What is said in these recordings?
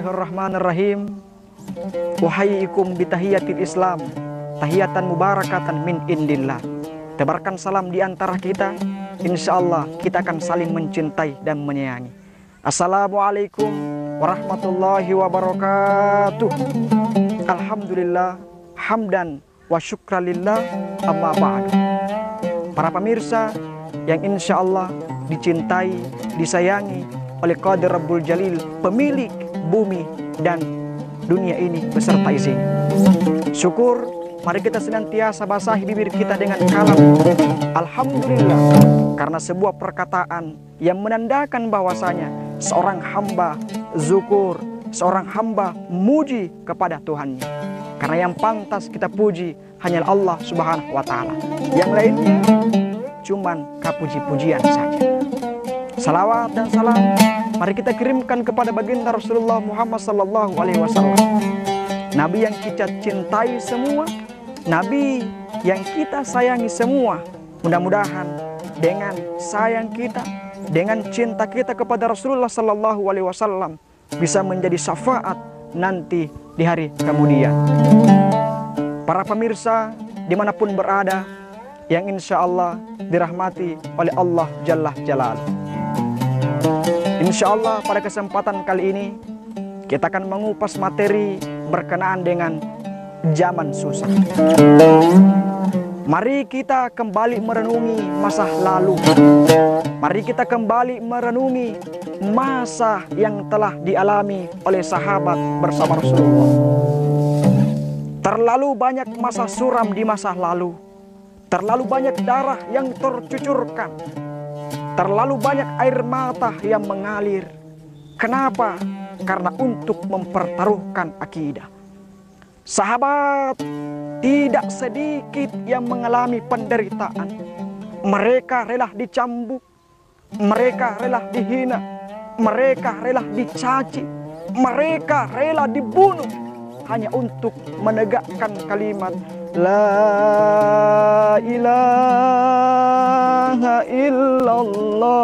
Bismillahirrahmanirrahim. Wahaikum bitahiyatil Islam, tahiyatan mubarakatan min indillah. Tebarkan salam di antara kita. Insya Allah kita akan saling mencintai dan menyayangi. Assalamualaikum warahmatullahi wabarakatuh. Alhamdulillah, hamdan wa syukralillah, amma ba'du. Para pemirsa yang insya Allah dicintai, disayangi oleh Qadir Rabbul Jalil, pemilik bumi dan dunia ini beserta isinya. Syukur, mari kita senantiasa basahi bibir kita dengan kalam Alhamdulillah, karena sebuah perkataan yang menandakan bahwasanya seorang hamba zukur, seorang hamba muji kepada Tuhannya. Karena yang pantas kita puji hanyalah Allah Subhanahu wa Ta'ala. Yang lainnya cuman kapuji-pujian saja. Salawat dan salam mari kita kirimkan kepada baginda Rasulullah Muhammad sallallahu alaihi wasallam. Nabi yang kita cintai semua, Nabi yang kita sayangi semua. Mudah-mudahan dengan sayang kita, dengan cinta kita kepada Rasulullah sallallahu alaihi wasallam bisa menjadi syafaat nanti di hari kemudian. Para pemirsa dimanapun berada, yang insya Allah dirahmati oleh Allah Jalla Jalaluhu. Insya Allah pada kesempatan kali ini kita akan mengupas materi berkenaan dengan zaman susah. Mari kita kembali merenungi masa lalu. Mari kita kembali merenungi masa yang telah dialami oleh sahabat bersama Rasulullah. Terlalu banyak masa suram di masa lalu. Terlalu banyak darah yang tercucurkan. Terlalu banyak air mata yang mengalir. Kenapa? Karena untuk mempertaruhkan akidah. Sahabat tidak sedikit yang mengalami penderitaan. Mereka rela dicambuk. Mereka rela dihina. Mereka rela dicaci. Mereka rela dibunuh. Hanya untuk menegakkan kalimat La ilaha illallah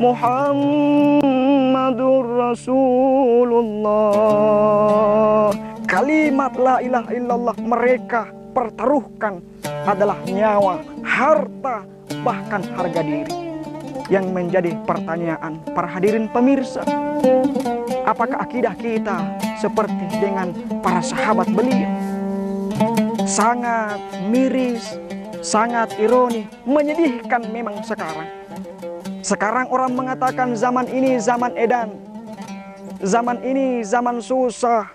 Muhammadur Rasulullah. Kalimat la ilaha illallah mereka pertaruhkan adalah nyawa, harta, bahkan harga diri. Yang menjadi pertanyaan para hadirin pemirsa, apakah akidah kita seperti dengan para sahabat beliau? Sangat miris, sangat ironi, menyedihkan memang sekarang. Sekarang orang mengatakan zaman ini zaman edan. Zaman ini zaman susah.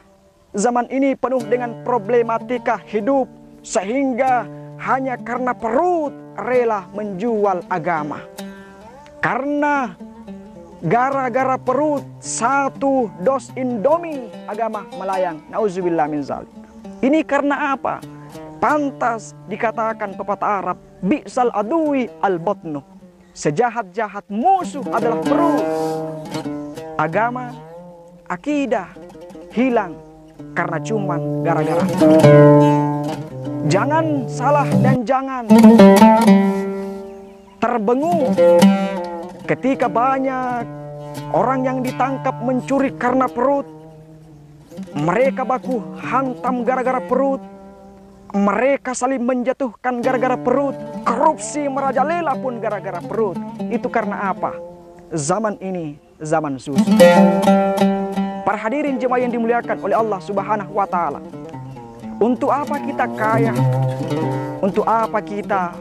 Zaman ini penuh dengan problematika hidup. Sehingga hanya karena perut rela menjual agama. Karena gara-gara perut satu dos Indomie agama melayang. Nauzubillah min zalik. Ini karena apa? Pantas dikatakan pepatah Arab, bi'sal adui al-batnu. Sejahat-jahat musuh adalah perut. Agama, akidah hilang karena cuman gara-gara. Jangan salah dan jangan terbengung ketika banyak orang yang ditangkap mencuri karena perut. Mereka baku hantam gara-gara perut. Mereka saling menjatuhkan gara-gara perut. Korupsi merajalela pun gara-gara perut. Itu karena apa? Zaman ini zaman susah. Para hadirin jemaah yang dimuliakan oleh Allah Subhanahu wa Ta'ala. Untuk apa kita kaya? Untuk apa kita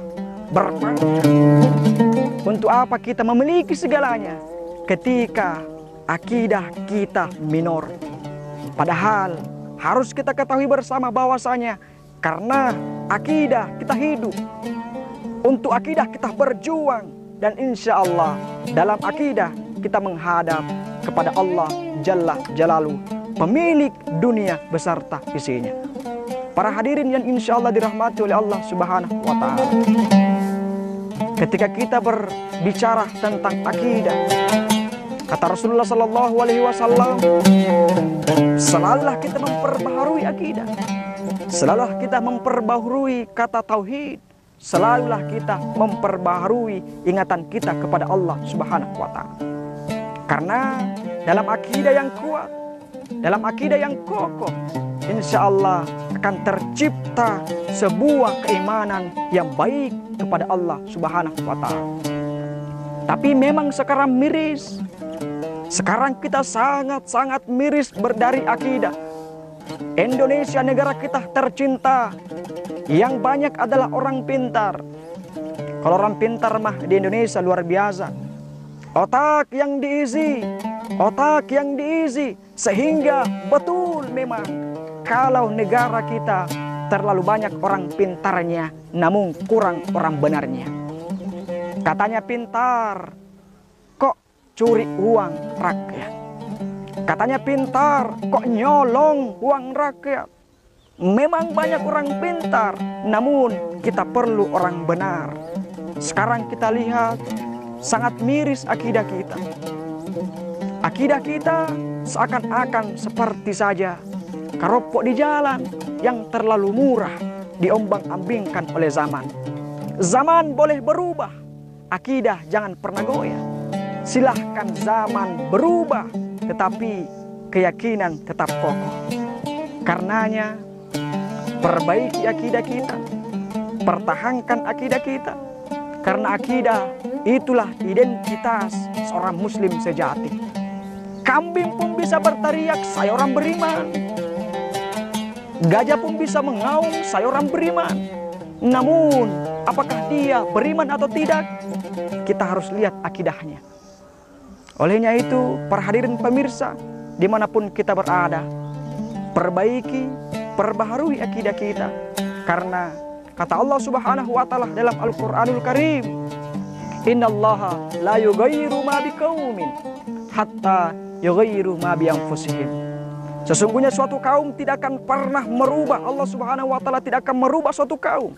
berpangkat? Untuk apa kita memiliki segalanya ketika akidah kita minor? Padahal harus kita ketahui bersama bahwasanya karena akidah kita hidup, untuk akidah kita berjuang, dan insya Allah dalam akidah kita menghadap kepada Allah Jalla Jalaluhu, pemilik dunia beserta isinya. Para hadirin yang insya Allah dirahmati oleh Allah Subhanahu wa Ta'ala. Ketika kita berbicara tentang akidah, kata Rasulullah Sallallahu Alaihi Wasallam, selalulah kita memperbaharui akidah, selalulah kita memperbaharui kata tauhid, selalulah kita memperbaharui ingatan kita kepada Allah Subhanahu wa Ta'ala. Karena dalam akidah yang kuat, dalam akidah yang kokoh, insya Allah akan tercipta sebuah keimanan yang baik kepada Allah Subhanahu wa Ta'ala. Tapi memang sekarang miris. Sekarang kita sangat-sangat miris berdari akidah. Indonesia negara kita tercinta, yang banyak adalah orang pintar. Kalau orang pintar mah di Indonesia luar biasa. Otak yang diisi, sehingga betul memang kalau negara kita terlalu banyak orang pintarnya, namun kurang orang benarnya. Katanya pintar, kok curi uang rakyat. Katanya pintar, kok nyolong uang rakyat. Memang banyak orang pintar, namun kita perlu orang benar. Sekarang kita lihat sangat miris akidah kita. Akidah kita seakan-akan seperti saja keropok di jalan yang terlalu murah, diombang-ambingkan oleh zaman. Zaman boleh berubah, akidah jangan pernah goyah. Silahkan zaman berubah, tetapi keyakinan tetap kokoh. Karenanya, perbaiki akidah kita, pertahankan akidah kita. Karena akidah itulah identitas seorang muslim sejati. Kambing pun bisa berteriak, saya orang beriman. Gajah pun bisa mengaum, saya orang beriman. Namun, apakah dia beriman atau tidak? Kita harus lihat akidahnya. Olehnya itu, para hadirin pemirsa, dimanapun kita berada, perbaiki, perbaharui akidah kita. Karena kata Allah Subhanahu wa Ta'ala dalam Al-Qur'anul Karim, innallaha la yughayyiru ma biqaumin hatta yughayyiru ma bi anfusihim. Sesungguhnya suatu kaum tidak akan pernah merubah, Allah Subhanahu wa Ta'ala tidak akan merubah suatu kaum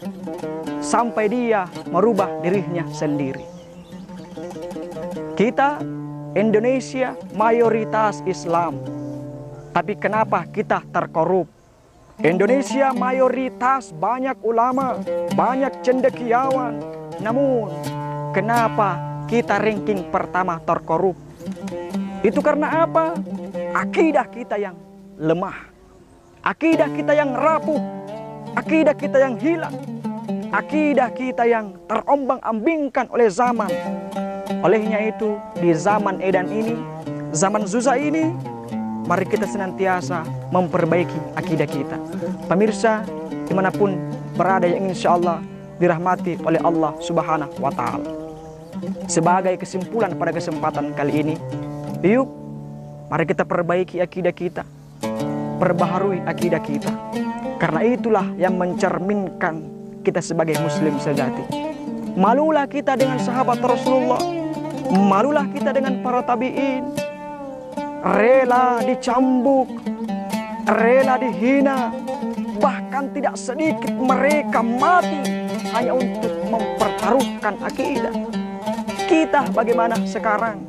sampai dia merubah dirinya sendiri. Kita Indonesia mayoritas Islam, tapi kenapa kita terkorup? Indonesia mayoritas banyak ulama, banyak cendekiawan, namun kenapa kita ranking pertama terkorup? Itu karena apa? Akidah kita yang lemah, akidah kita yang rapuh, akidah kita yang hilang, akidah kita yang terombang-ambingkan oleh zaman. Olehnya itu, di zaman edan ini, zaman susah ini, mari kita senantiasa memperbaiki akidah kita. Pemirsa, dimanapun berada yang insya Allah dirahmati oleh Allah Subhanahu wa Ta'ala. Sebagai kesimpulan pada kesempatan kali ini, yuk mari kita perbaiki akidah kita, perbaharui akidah kita. Karena itulah yang mencerminkan kita sebagai muslim sejati. Malulah kita dengan sahabat Rasulullah, malulah kita dengan para tabi'in. Rela dicambuk, rela dihina, bahkan tidak sedikit mereka mati hanya untuk mempertaruhkan akidah. Kita bagaimana sekarang?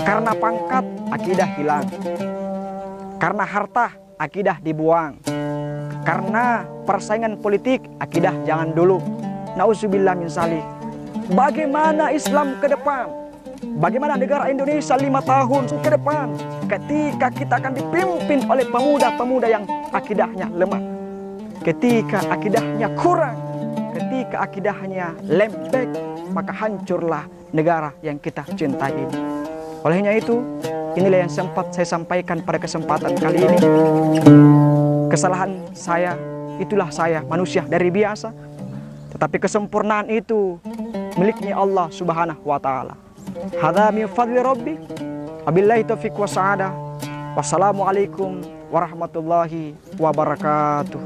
Karena pangkat, akidah hilang. Karena harta, akidah dibuang. Karena persaingan politik, akidah jangan dulu. Nauzubillah min zalik. Bagaimana Islam ke depan? Bagaimana negara Indonesia 5 tahun ke depan ketika kita akan dipimpin oleh pemuda-pemuda yang akidahnya lemah, ketika akidahnya kurang, ketika akidahnya lembek, maka hancurlah negara yang kita cintai ini. Olehnya itu, inilah yang sempat saya sampaikan pada kesempatan kali ini. Kesalahan saya, itulah saya, manusia dari biasa. Tetapi kesempurnaan itu miliknya Allah Subhanahu wa Ta'ala. Hadza min fadli Rabbi. Wabillahi taufiq wa sa'adah. Wassalamualaikum warahmatullahi wabarakatuh.